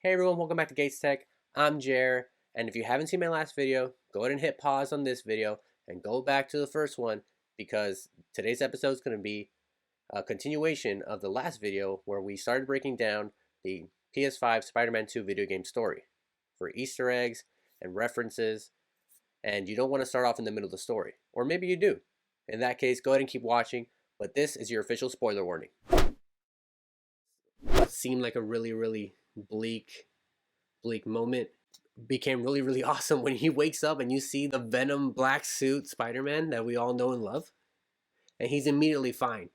Hey everyone, welcome back to Gates Tech. I'm Jer, and if you haven't seen my last video, go ahead and hit pause on this video and go back to the first one because today's episode is going to be a continuation of the last video where we started breaking down the PS5 Spider-Man 2 video game story for Easter eggs and references, and you don't want to start off in the middle of the story, or maybe you do. In that case, go ahead and keep watching, but this is your official spoiler warning. What seemed like a really bleak moment became really awesome when he wakes up and you see the Venom black suit Spider-Man that we all know and love, and he's immediately fine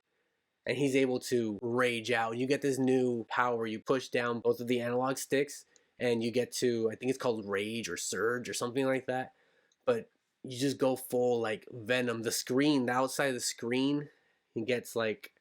and he's able to rage out. You get this new power, you push down both of the analog sticks and you get to, I think it's called rage or surge or something like that, but you just go full like Venom. The screen, the outside of the screen, he gets like,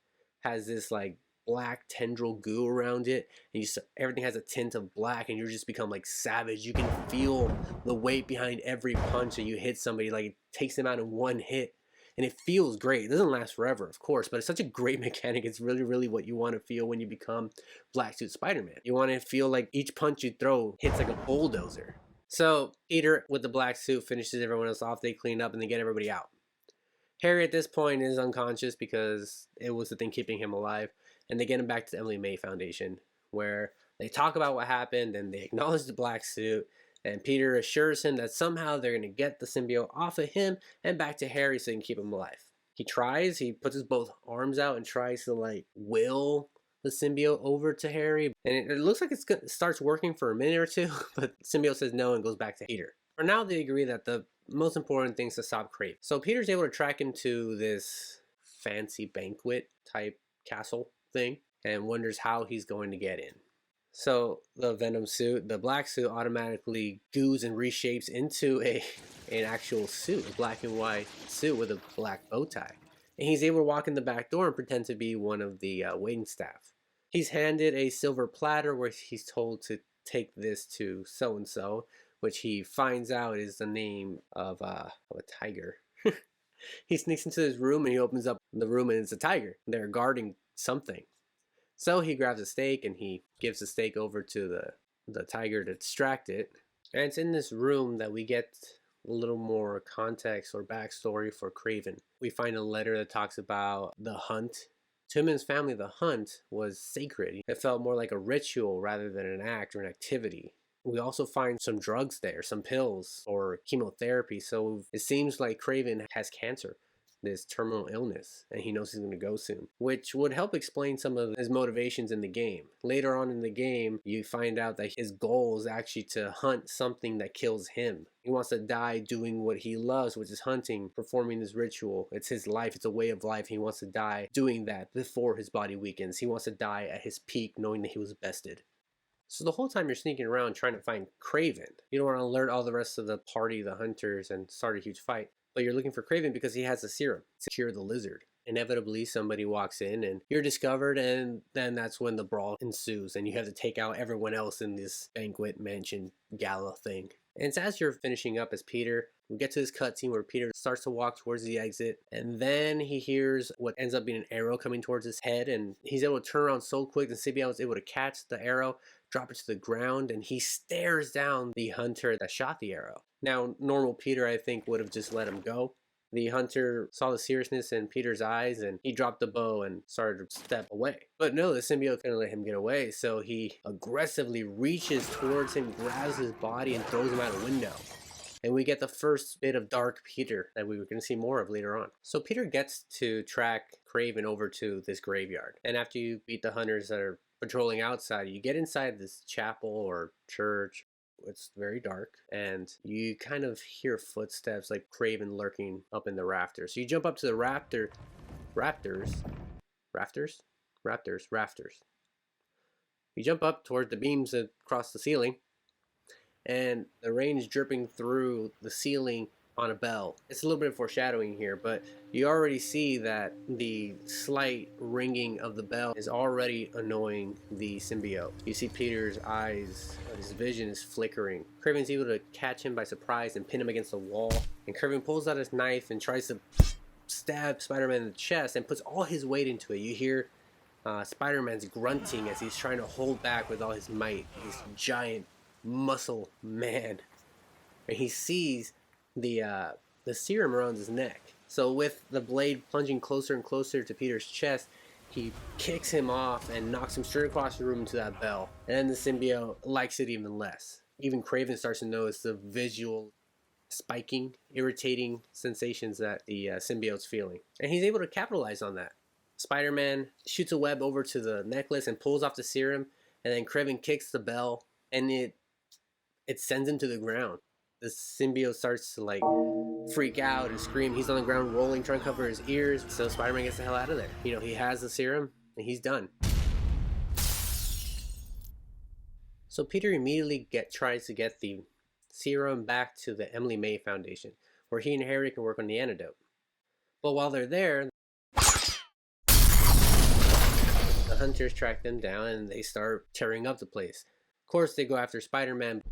has this like black tendril goo around it, and everything has a tint of black, and you just become like savage. You can feel the weight behind every punch that you hit somebody. Like, it takes them out in one hit, and it feels great. It doesn't last forever, of course, but it's such a great mechanic. It's really what you want to feel when you become Black Suit Spider-Man. You want to feel like each punch you throw hits like a bulldozer. So Peter with the black suit finishes everyone else off. They clean up and they get everybody out. Harry at this point is unconscious because it was the thing keeping him alive, and they get him back to the Emily May Foundation, where they talk about what happened and they acknowledge the black suit, and Peter assures him that somehow they're going to get the symbiote off of him and back to Harry so they can keep him alive. He tries, he puts his both arms out and tries to like will the symbiote over to Harry, and it looks like it starts working for a minute or two, but the symbiote says no and goes back to Peter. For now, they agree that the most important thing is to stop Kraven. So Peter's able to track him to this fancy banquet type castle thing and wonders how he's going to get in. So the Venom suit, the black suit, automatically goos and reshapes into an actual suit, a black and white suit with a black bow tie. And he's able to walk in the back door and pretend to be one of the waiting staff. He's handed a silver platter where he's told to take this to so-and-so, which he finds out is the name of a tiger. He sneaks into his room and he opens up the room and it's a tiger. They're guarding something. So he grabs a steak and he gives the steak over to the tiger to distract it. And it's in this room that we get a little more context or backstory for Kraven. We find a letter that talks about the hunt. To him and his family, the hunt was sacred. It felt more like a ritual rather than an act or an activity. We also find some drugs there, some pills or chemotherapy. So it seems like Kraven has cancer, this terminal illness, and he knows he's going to go soon, which would help explain some of his motivations in the game. Later on in the game, you find out that his goal is actually to hunt something that kills him. He wants to die doing what he loves, which is hunting, performing this ritual. It's his life. It's a way of life. He wants to die doing that before his body weakens. He wants to die at his peak knowing that he was bested. So the whole time you're sneaking around trying to find Kraven. You don't want to alert all the rest of the party, the hunters, and start a huge fight. But you're looking for Kraven because he has a serum to cure the lizard. Inevitably, somebody walks in and you're discovered, and then that's when the brawl ensues and you have to take out everyone else in this banquet mansion gala thing. And it's as you're finishing up as Peter, we get to this cutscene where Peter starts to walk towards the exit, and then he hears what ends up being an arrow coming towards his head, and he's able to turn around so quick, and Symbiote was able to catch the arrow, drop it to the ground, and he stares down the hunter that shot the arrow. Now, normal Peter, I think, would have just let him go. The hunter saw the seriousness in Peter's eyes and he dropped the bow and started to step away. But no, the symbiote couldn't let him get away, so he aggressively reaches towards him, grabs his body, and throws him out a window. And we get the first bit of Dark Peter that we were going to see more of later on. So Peter gets to track Kraven over to this graveyard. And after you beat the hunters that are patrolling outside, you get inside this chapel or church. It's very dark, and you kind of hear footsteps like Kraven lurking up in the rafters. So you jump up to the rafters. You jump up toward the beams across the ceiling, and the rain is dripping through the ceiling on a bell. It's a little bit of foreshadowing here, but you already see that the slight ringing of the bell is already annoying the symbiote. You see Peter's eyes, his vision is flickering. Kraven's able to catch him by surprise and pin him against the wall, and Kraven pulls out his knife and tries to stab Spider-Man in the chest and puts all his weight into it. You hear Spider-Man's grunting as he's trying to hold back with all his might. This giant muscle man, and he sees the serum around his neck. So with the blade plunging closer and closer to Peter's chest, he kicks him off and knocks him straight across the room into that bell. And then the symbiote likes it even less. Even Kraven starts to notice the visual spiking, irritating sensations that the symbiote's feeling. And he's able to capitalize on that. Spider-Man shoots a web over to the necklace and pulls off the serum, and then Kraven kicks the bell, and it sends him to the ground. The symbiote starts to like freak out and scream. He's on the ground rolling, trying to cover his ears. So Spider-Man gets the hell out of there. You know, he has the serum and he's done. So Peter immediately tries to get the serum back to the Emily May Foundation, where he and Harry can work on the antidote. But while they're there, the hunters track them down and they start tearing up the place. Of course, they go after Spider-Man,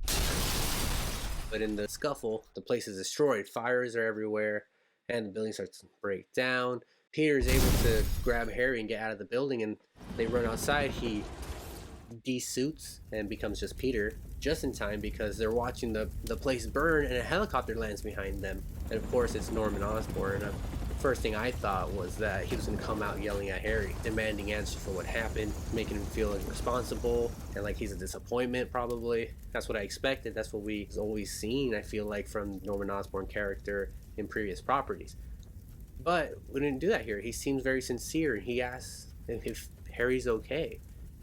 but in the scuffle, the place is destroyed. Fires are everywhere, and the building starts to break down. Peter is able to grab Harry and get out of the building, and they run outside. He de-suits and becomes just Peter, just in time because they're watching the place burn, and a helicopter lands behind them. And of course, it's Norman Osborn. The first thing I thought was that he was going to come out yelling at Harry, demanding answers for what happened, making him feel responsible, and like he's a disappointment probably. That's what I expected. That's what we've always seen, I feel like, from Norman Osborn character in previous properties. But we didn't do that here. He seems very sincere, and he asks if Harry's okay.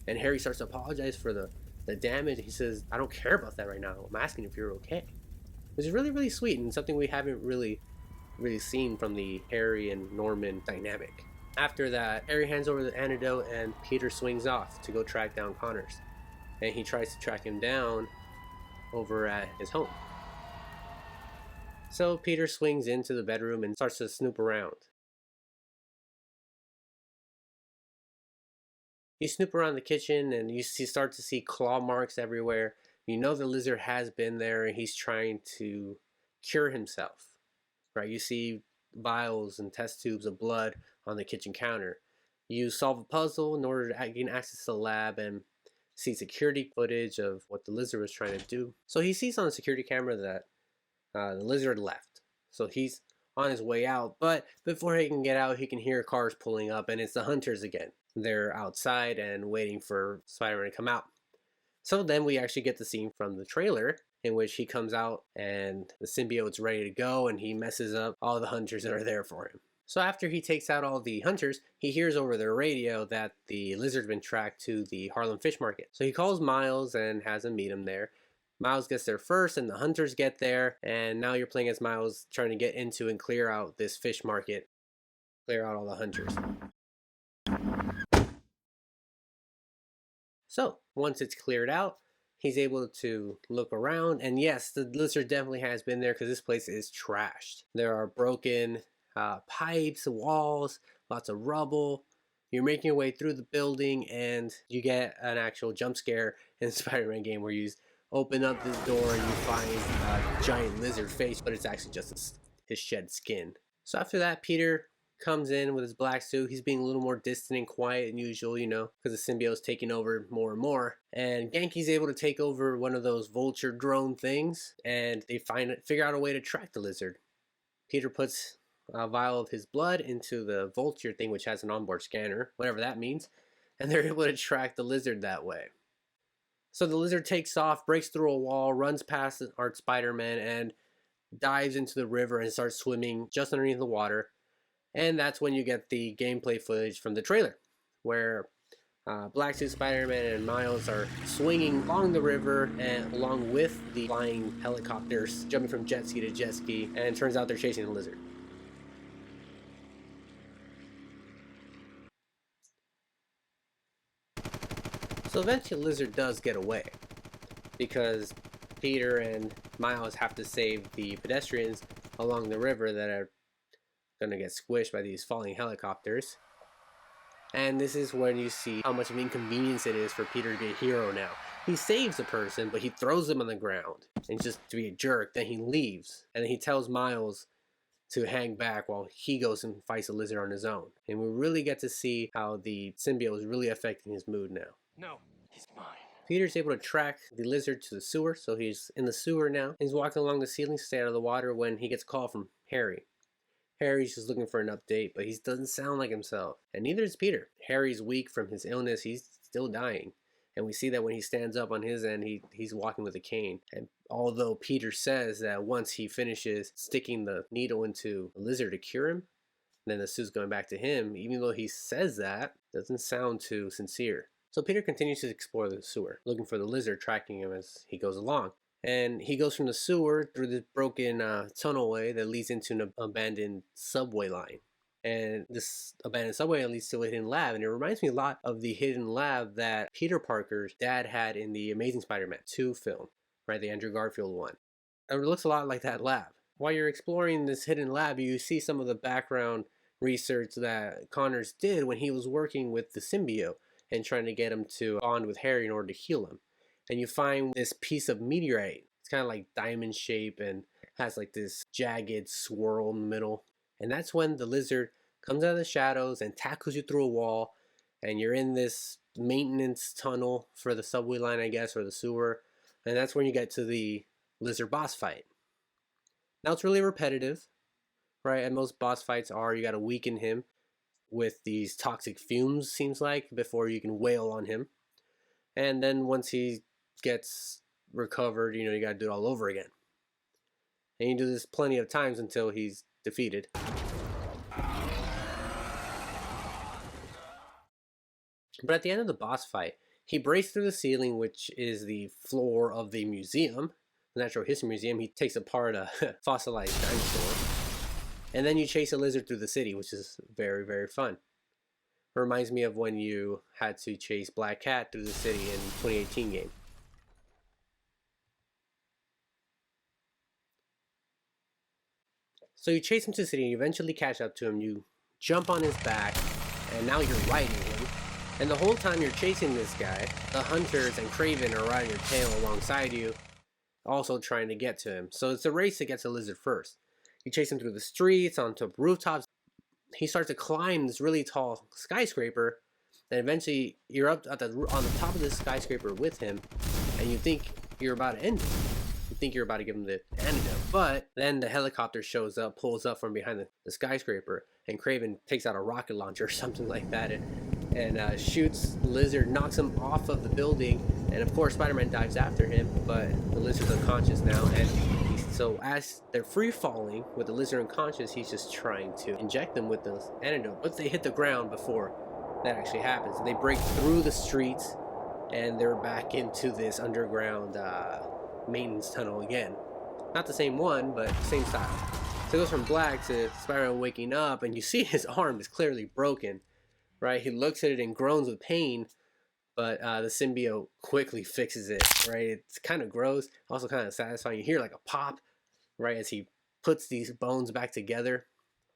And Harry starts to apologize for the damage. He says, I don't care about that right now. I'm asking if you're okay. Which is really, really sweet, and something we haven't really seen from the Harry and Norman dynamic. After that, Harry hands over the antidote and Peter swings off to go track down Connors. And he tries to track him down over at his home. So Peter swings into the bedroom and starts to snoop around. You snoop around the kitchen and you start to see claw marks everywhere. You know the lizard has been there and he's trying to cure himself. Right, you see vials and test tubes of blood on the kitchen counter. You solve a puzzle in order to gain access to the lab and see security footage of what the lizard was trying to do. So he sees on the security camera that the lizard left. So he's on his way out, but before he can get out, he can hear cars pulling up, and it's the hunters again. They're outside and waiting for Spider-Man to come out. So then we actually get the scene from the trailer in which he comes out and the symbiote's ready to go and he messes up all the hunters that are there for him. So after he takes out all the hunters, he hears over the radio that the lizard's been tracked to the Harlem Fish Market. So he calls Miles and has him meet him there. Miles gets there first and the hunters get there, and now you're playing as Miles trying to get into and clear out this fish market, clear out all the hunters. So once it's cleared out, he's able to look around, and yes, the lizard definitely has been there because this place is trashed. There are broken pipes, walls, lots of rubble. You're making your way through the building, and you get an actual jump scare in the Spider-Man game where you open up this door and you find a giant lizard face, but it's actually just his shed skin. So after that, Peter comes in with his black suit. He's being a little more distant and quiet than usual, you know, because the symbiote's taking over more and more. And Genki's able to take over one of those vulture drone things, and they figure out a way to track the lizard. Peter puts a vial of his blood into the vulture thing, which has an onboard scanner, whatever that means, and they're able to track the lizard that way. So the lizard takes off, breaks through a wall, runs past our Spider-Man, and dives into the river and starts swimming just underneath the water. And that's when you get the gameplay footage from the trailer, where Black Suit Spider-Man and Miles are swinging along the river and along with the flying helicopters, jumping from jet ski to jet ski, and it turns out they're chasing the lizard. So eventually the lizard does get away, because Peter and Miles have to save the pedestrians along the river that are gonna get squished by these falling helicopters. And this is when you see how much of an inconvenience it is for Peter to be a hero now. He saves a person, but he throws them on the ground and just to be a jerk. Then he leaves, and then he tells Miles to hang back while he goes and fights the lizard on his own. And we really get to see how the symbiote is really affecting his mood now. No, he's mine. Peter's able to track the lizard to the sewer, so he's in the sewer now. He's walking along the ceiling to stay out of the water when he gets a call from Harry. Harry's just looking for an update, but he doesn't sound like himself. And neither is Peter. Harry's weak from his illness. He's still dying. And we see that when he stands up on his end, he's walking with a cane. And although Peter says that once he finishes sticking the needle into the lizard to cure him, then the suit's going back to him, even though he says that, doesn't sound too sincere. So Peter continues to explore the sewer, looking for the lizard, tracking him as he goes along. And he goes from the sewer through this broken tunnelway that leads into an abandoned subway line. And this abandoned subway leads to a hidden lab. And it reminds me a lot of the hidden lab that Peter Parker's dad had in the Amazing Spider-Man 2 film, right? The Andrew Garfield one. It looks a lot like that lab. While you're exploring this hidden lab, you see some of the background research that Connors did when he was working with the symbiote and trying to get him to bond with Harry in order to heal him. And you find this piece of meteorite. It's kind of like diamond shape and has like this jagged swirl in the middle. And that's when the lizard comes out of the shadows and tackles you through a wall. And you're in this maintenance tunnel for the subway line, I guess, or the sewer. And that's when you get to the lizard boss fight. Now it's really repetitive, right? And most boss fights are, you got to weaken him with these toxic fumes, seems like, before you can wail on him. And then once he gets recovered, you got to do it all over again. And you do this plenty of times until he's defeated. But at the end of the boss fight, he breaks through the ceiling, which is the floor of the museum, the Natural History Museum. He takes apart a fossilized dinosaur. And then you chase a lizard through the city, which is very, very fun. It reminds me of when you had to chase Black Cat through the city in the 2018 game. So you chase him to the city, and you eventually catch up to him, you jump on his back, and now you're riding him. And the whole time you're chasing this guy, the hunters and Kraven are riding your tail alongside you, also trying to get to him. So it's a race to get to the lizard first. You chase him through the streets, onto rooftops. He starts to climb this really tall skyscraper. Then eventually you're up on the top of this skyscraper with him, and you think you're about to end it. You think you're about to give him the antidote. But then the helicopter shows up, pulls up from behind the skyscraper, and Kraven takes out a rocket launcher or something like that and shoots the lizard, knocks him off of the building. And of course Spider-Man dives after him, but the lizard's unconscious now. And so as they're free falling with the lizard unconscious, he's just trying to inject them with the antidote. But they hit the ground before that actually happens. They break through the streets and they're back into this underground maintenance tunnel again. Not the same one, but same style. So it goes from black to Spider-Man waking up, and you see his arm is clearly broken, right? He looks at it and groans with pain, but the symbiote quickly fixes it, right? It's kind of gross, also kind of satisfying. You hear like a pop, right, as he puts these bones back together.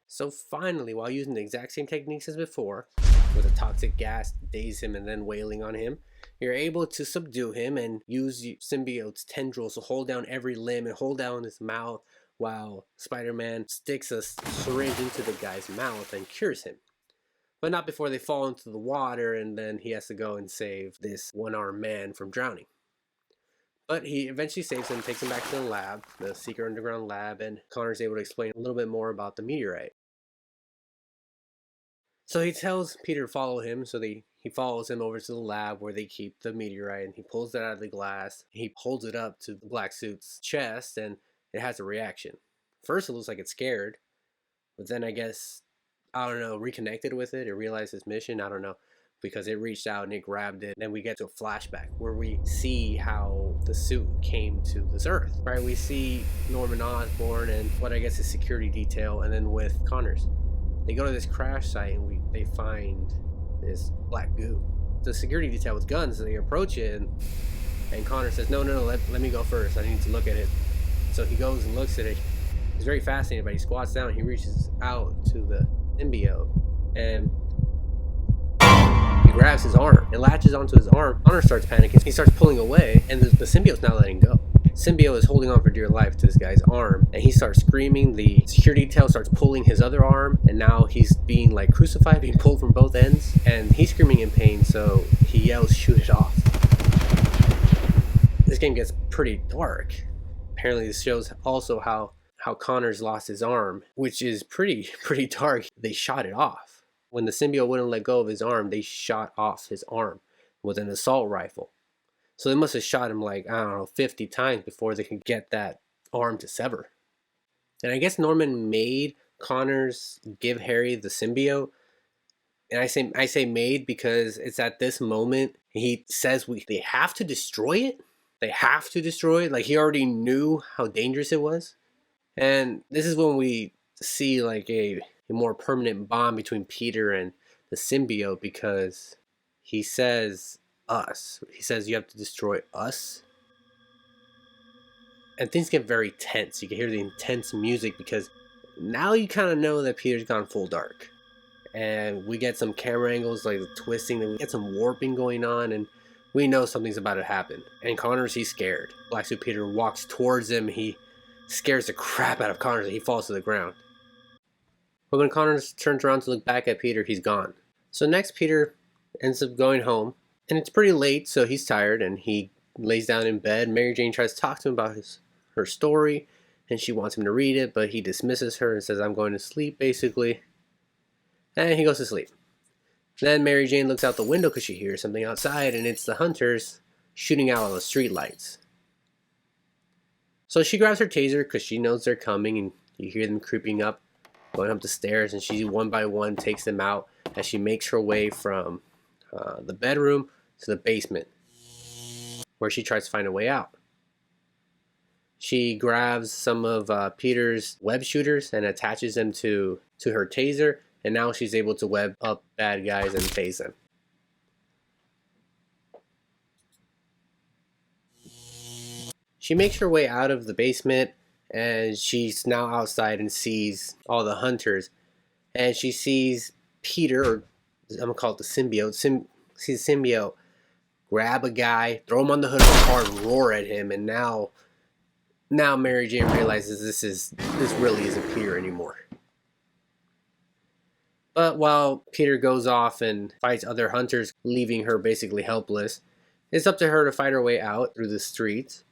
So finally, while using the exact same techniques as before, with a toxic gas to daze him and then wailing on him, you're able to subdue him and use symbiote's tendrils to hold down every limb and hold down his mouth while Spider-Man sticks a syringe into the guy's mouth and cures him. But not before they fall into the water, and then he has to go and save this one-armed man from drowning. But he eventually saves him, takes him back to the lab, the secret underground lab, and Connor's able to explain a little bit more about the meteorite. So he tells Peter to follow him, so he follows him over to the lab where they keep the meteorite, and he pulls it out of the glass. He holds it up to the black suit's chest, and it has a reaction. First it looks like it's scared, but then I guess, I don't know, reconnected with it. It realized its mission, I don't know, because it reached out and it grabbed it. Then we get to a flashback where we see how the suit came to this earth, right? We see Norman Osborn and what I guess is security detail, and then with Connors. They go to this crash site and they find this black goo. The security detail with guns, so they approach it and Connor says, no, let me go first. I need to look at it. So he goes and looks at it. He's very fascinated, but he squats down. He reaches out to the symbiote and he grabs his arm. It latches onto his arm. Connor starts panicking. He starts pulling away, and the symbiote's not letting go. Symbiote is holding on for dear life to this guy's arm, and he starts screaming. The security detail starts pulling his other arm, and now he's being like crucified, being pulled from both ends, and he's screaming in pain, so he yells, "Shoot it off." This game gets pretty dark. Apparently this shows also how Connors lost his arm, which is pretty dark. They shot it off. When the symbiote wouldn't let go of his arm, they shot off his arm with an assault rifle. So they must have shot him like, I don't know, 50 times before they could get that arm to sever. And I guess Norman made Connors give Harry the symbiote. And I say made because it's at this moment he says they have to destroy it. They have to destroy it. Like, he already knew how dangerous it was. And this is when we see like a more permanent bond between Peter and the symbiote, because he says us. He says you have to destroy us. And things get very tense. You can hear the intense music because now you kind of know that Peter's gone full dark. And we get some camera angles like the twisting, and we get some warping going on, and we know something's about to happen. And Connors, he's scared. Black Suit Peter walks towards him. He scares the crap out of Connors and he falls to the ground. But when Connors turns around to look back at Peter, he's gone. So next, Peter ends up going home. And it's pretty late, so he's tired, and he lays down in bed. Mary Jane tries to talk to him about her story, and she wants him to read it, but he dismisses her and says, "I'm going to sleep," basically. And he goes to sleep. Then Mary Jane looks out the window because she hears something outside, and it's the hunters shooting out all the street lights. So she grabs her taser because she knows they're coming, and you hear them creeping up, going up the stairs, and she one by one takes them out as she makes her way from the bedroom to the basement, where she tries to find a way out. She grabs some of Peter's web shooters and attaches them to her taser, and now she's able to web up bad guys and tase them. She makes her way out of the basement, and she's now outside and sees all the hunters, and she sees Peter, or I'm gonna call it the symbiote, sees the symbiote grab a guy, throw him on the hood of a car, and roar at him. And now Mary Jane realizes this really isn't Peter anymore. But while Peter goes off and fights other hunters, leaving her basically helpless, it's up to her to fight her way out through the streets,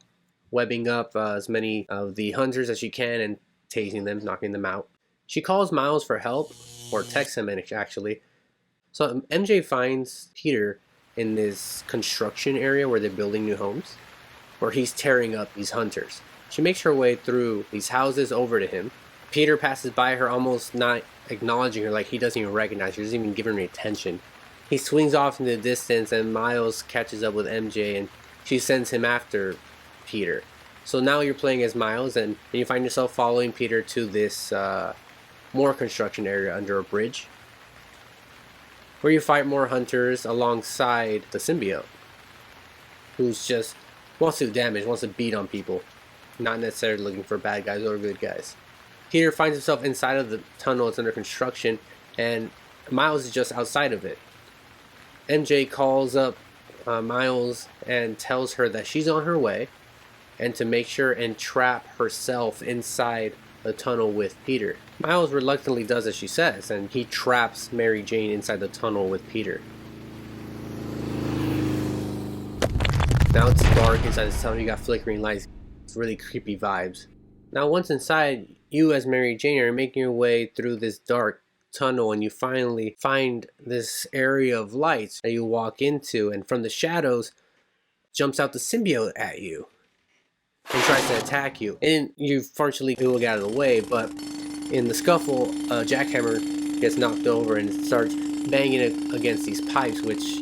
webbing up as many of the hunters as she can and tasing them, knocking them out. She calls Miles for help, or texts him actually. So MJ finds Peter in this construction area where they're building new homes, where he's tearing up these hunters. She makes her way through these houses over to him. Peter passes by her, almost not acknowledging her, like he doesn't even recognize her, doesn't even give her any attention. He swings off into the distance, and Miles catches up with MJ, and she sends him after Peter. So now you're playing as Miles, and you find yourself following Peter to this more construction area under a bridge, where you fight more hunters alongside the symbiote, who's just wants to do damage, wants to beat on people, not necessarily looking for bad guys or good guys. Peter finds himself inside of the tunnel. It's under construction, and Miles is just outside of it. MJ calls up Miles and tells her that she's on her way, and to make sure and trap herself inside the tunnel with Peter. Miles reluctantly does as she says, and he traps Mary Jane inside the tunnel with Peter. Now it's dark inside this tunnel. You got flickering lights. It's really creepy vibes. Now once inside, you as Mary Jane are making your way through this dark tunnel, and you finally find this area of lights that you walk into, and from the shadows jumps out the symbiote at you and tries to attack you. And you fortunately will get out of the way, but in the scuffle, a jackhammer gets knocked over and starts banging it against these pipes, which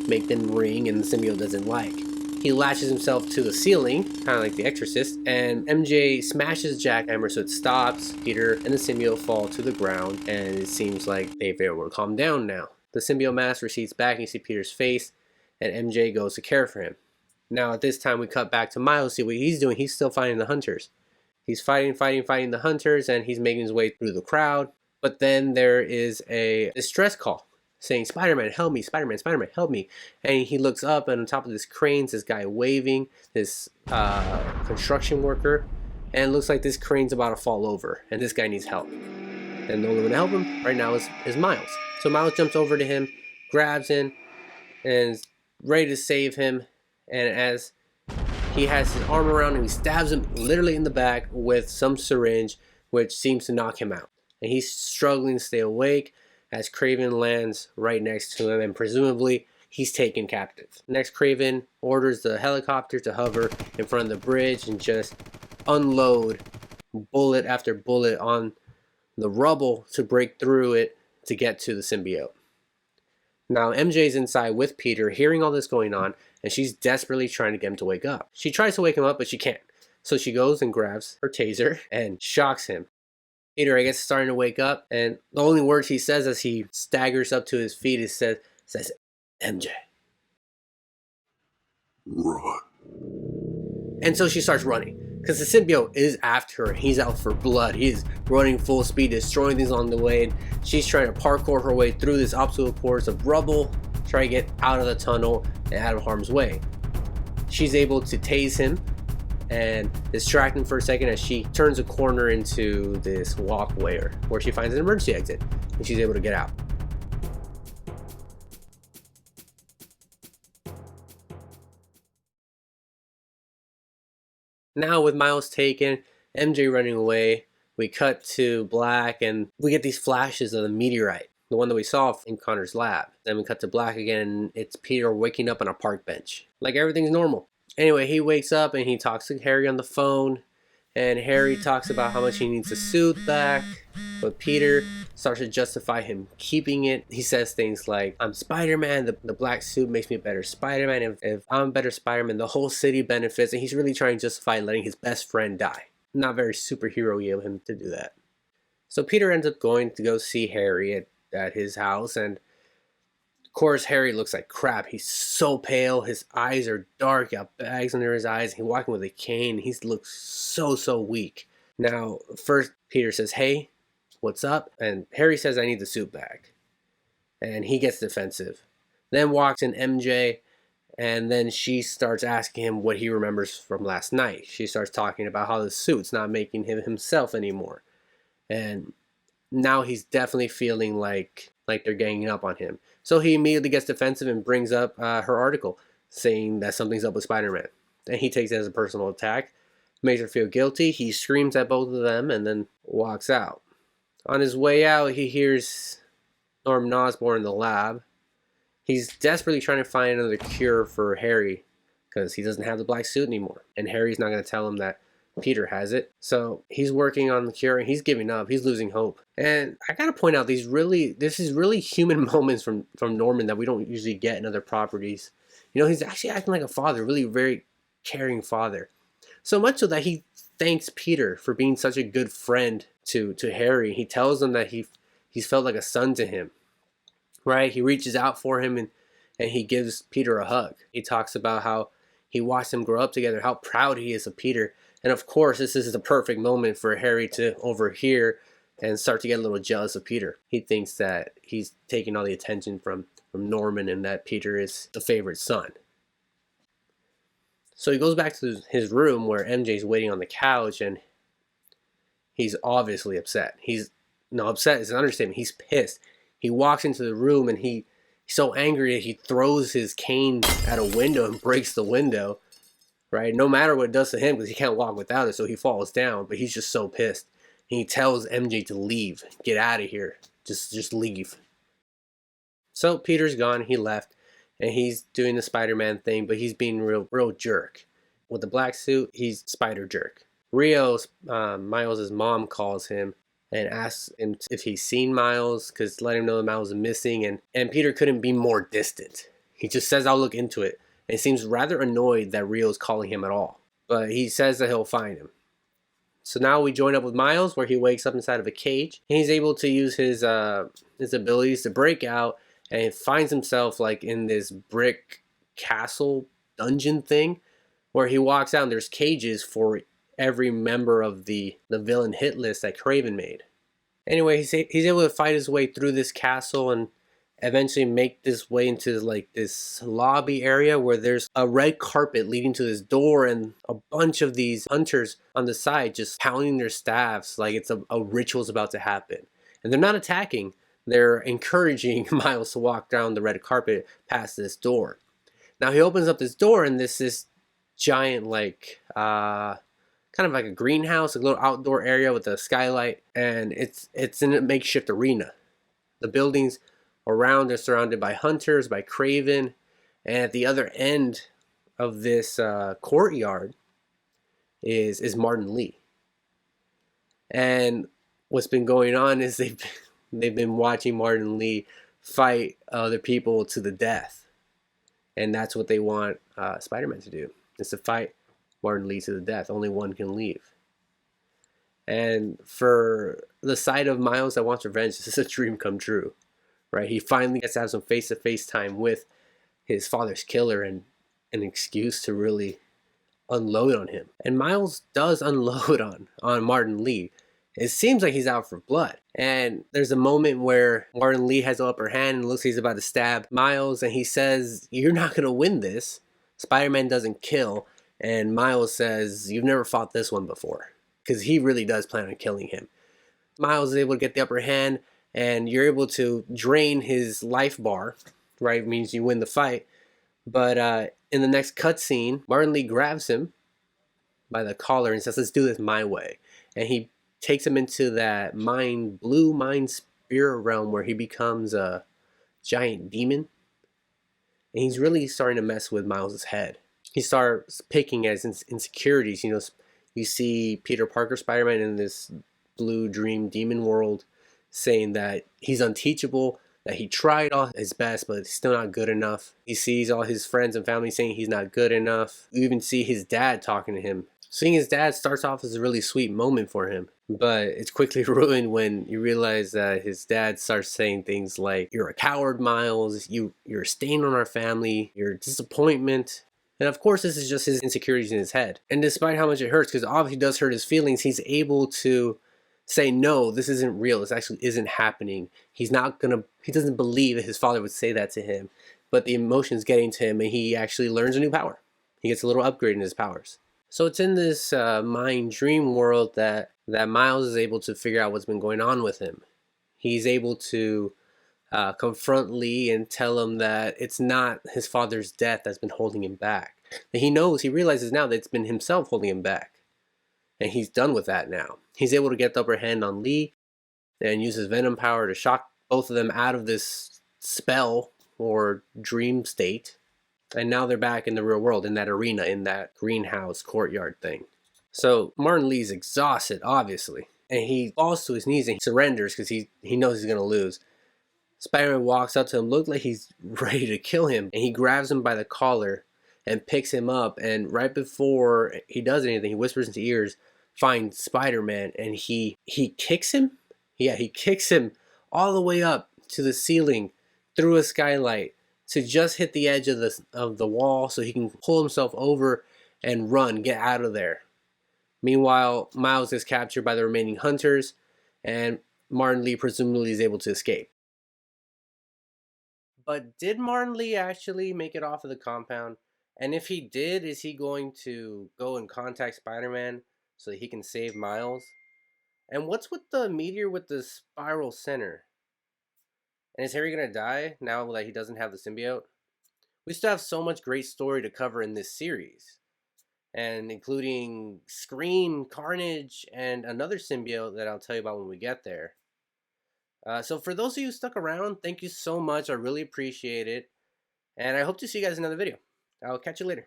make them ring, and the symbiote doesn't like. He latches himself to the ceiling, kind of like the Exorcist, and MJ smashes the jackhammer so it stops. Peter and the symbiote fall to the ground, and it seems like they've been able to calm down now. The symbiote mask recedes back, and you see Peter's face, and MJ goes to care for him. Now at this time we cut back to Miles, see what he's doing. He's still fighting the hunters. He's fighting the hunters, and he's making his way through the crowd. But then there is a distress call, saying, "Spider-Man, help me! Spider-Man, Spider-Man, help me!" And he looks up, and on top of this crane's this guy waving, this construction worker, and it looks like this crane's about to fall over, and this guy needs help. And the only one to help him right now is Miles. So Miles jumps over to him, grabs him, and is ready to save him. And as he has his arm around him, he stabs him literally in the back with some syringe, which seems to knock him out. And he's struggling to stay awake as Kraven lands right next to him, and presumably he's taken captive. Next, Kraven orders the helicopter to hover in front of the bridge and just unload bullet after bullet on the rubble to break through it to get to the symbiote. Now MJ's inside with Peter, hearing all this going on, and she's desperately trying to get him to wake up. She tries to wake him up, but she can't. So she goes and grabs her taser and shocks him. Peter, I guess, is starting to wake up, and the only words he says as he staggers up to his feet is says MJ. Run. And so she starts running, because the symbiote is after her. He's out for blood. He's running full speed, destroying things on the way, and she's trying to parkour her way through this obstacle course of rubble, trying to get out of the tunnel and out of harm's way. She's able to tase him and distract him for a second as she turns a corner into this walkway where she finds an emergency exit, and she's able to get out. Now with Miles taken, MJ running away, we cut to black and we get these flashes of the meteorite, the one that we saw in Connor's lab. Then we cut to black again, and it's Peter waking up on a park bench. Like everything's normal. Anyway, he wakes up and he talks to Harry on the phone, and Harry talks about how much he needs the suit back, but Peter starts to justify him keeping it. He says things like, "I'm Spider-Man, the black suit makes me a better Spider-Man. If I'm a better Spider-Man, the whole city benefits," and he's really trying to justify letting his best friend die. Not very superhero-y of him to do that. So Peter ends up going to go see Harry at his house, and of course Harry looks like crap. He's so pale, his eyes are dark, got bags under his eyes, he's walking with a cane, he looks so weak. Now first Peter says, "Hey, what's up?" And Harry says, "I need the suit back." And he gets defensive. Then walks in MJ, and then she starts asking him what he remembers from last night. She starts talking about how the suit's not making him himself anymore. And now he's definitely feeling like they're ganging up on him. So he immediately gets defensive and brings up her article saying that something's up with Spider-Man. And he takes it as a personal attack, makes her feel guilty. He screams at both of them and then walks out. On his way out, he hears Norman Osborn in the lab. He's desperately trying to find another cure for Harry because he doesn't have the black suit anymore. And Harry's not going to tell him that Peter has it. So he's working on the cure and he's giving up. He's losing hope. And I gotta point out, this is really human moments from Norman that we don't usually get in other properties. You know, he's actually acting like a father, really very caring father. So much so that he thanks Peter for being such a good friend to Harry. He tells him that he's felt like a son to him. Right? He reaches out for him and he gives Peter a hug. He talks about how he watched them grow up together, how proud he is of Peter. And of course, this is the perfect moment for Harry to overhear and start to get a little jealous of Peter. He thinks that he's taking all the attention from Norman and that Peter is the favorite son. So he goes back to his room where MJ's waiting on the couch, and he's obviously upset. Upset is an understatement. He's pissed. He walks into the room and he's so angry that he throws his cane at a window and breaks the window. Right? No matter what it does to him, because he can't walk without it, so he falls down. But he's just so pissed. And he tells MJ to leave. Get out of here. Just leave. So Peter's gone. He left. And he's doing the Spider-Man thing, but he's being real jerk. With the black suit, he's Spider Jerk. Rio, Miles' mom, calls him and asks him if he's seen Miles, because let him know that Miles is missing. And Peter couldn't be more distant. He just says, "I'll look into it." And seems rather annoyed that Rio's calling him at all. But he says that he'll find him. So now we join up with Miles, where he wakes up inside of a cage. And he's able to use his abilities to break out, and he finds himself like in this brick castle dungeon thing, where he walks out and there's cages for every member of the villain hit list that Kraven made. Anyway, he's able to fight his way through this castle, and eventually make this way into like this lobby area where there's a red carpet leading to this door and a bunch of these hunters on the side just pounding their staffs like it's a ritual's about to happen. And they're not attacking, they're encouraging Miles to walk down the red carpet past this door. Now he opens up this door and this giant like kind of like a greenhouse, a little outdoor area with a skylight, and it's in a makeshift arena. The buildings around are surrounded by hunters, by Kraven, and at the other end of this courtyard is Martin Lee. And what's been going on is they've been watching Martin Lee fight other people to the death, and that's what they want Spider-Man to do, is to fight Martin Lee to the death. Only one can leave. And for the side of Miles that wants revenge, this is a dream come true, right? He finally gets to have some face-to-face time with his father's killer and an excuse to really unload on him. And Miles does unload on Martin Lee. It seems like he's out for blood. And there's a moment where Martin Lee has the upper hand and looks like he's about to stab Miles, and he says, "You're not going to win this." Spider-Man doesn't kill, and Miles says, "You've never fought this one before." Because he really does plan on killing him. Miles is able to get the upper hand, and you're able to drain his life bar, right? It means you win the fight. But in the next cutscene, Martin Lee grabs him by the collar and says, "Let's do this my way." And he takes him into that blue mind spirit realm where he becomes a giant demon. And he's really starting to mess with Miles' head. He starts picking at his insecurities. You see Peter Parker Spider-Man in this blue dream demon world saying that he's unteachable, that he tried all his best, but it's still not good enough. He sees all his friends and family saying he's not good enough. You even see his dad talking to him. Seeing his dad starts off as a really sweet moment for him, but it's quickly ruined when you realize that his dad starts saying things like, "You're a coward, Miles. You're a stain on our family. You're a disappointment." And of course, this is just his insecurities in his head. And despite how much it hurts, because obviously it does hurt his feelings, he's able to say, "No, this isn't real. This actually isn't happening." He doesn't believe that his father would say that to him. But the emotion's getting to him, and he actually learns a new power. He gets a little upgrade in his powers. So it's in this mind dream world that Miles is able to figure out what's been going on with him. He's able to confront Lee and tell him that it's not his father's death that's been holding him back. That he realizes now that it's been himself holding him back. And he's done with that now. He's able to get the upper hand on Lee and use his Venom power to shock both of them out of this spell or dream state. And now they're back in the real world, in that arena, in that greenhouse courtyard thing. So Martin Lee's exhausted, obviously. And he falls to his knees and he surrenders because he knows he's going to lose. Spider-Man walks up to him, looks like he's ready to kill him. And he grabs him by the collar and picks him up. And right before he does anything, he whispers into ears, "Find Spider-Man." And he kicks him? Yeah, he kicks him all the way up to the ceiling through a skylight to just hit the edge of the wall so he can pull himself over and run, get out of there. Meanwhile, Miles is captured by the remaining hunters, and Martin Lee presumably is able to escape. But did Martin Lee actually make it off of the compound? And if he did, is he going to go and contact Spider-Man so that he can save Miles? And what's with the meteor with the spiral center? And is Harry gonna die now that he doesn't have the symbiote? We still have so much great story to cover in this series, and including Scream, Carnage, and another symbiote that I'll tell you about when we get there. So for those of you who stuck around, thank you so much. I really appreciate it. And I hope to see you guys in another video. I'll catch you later.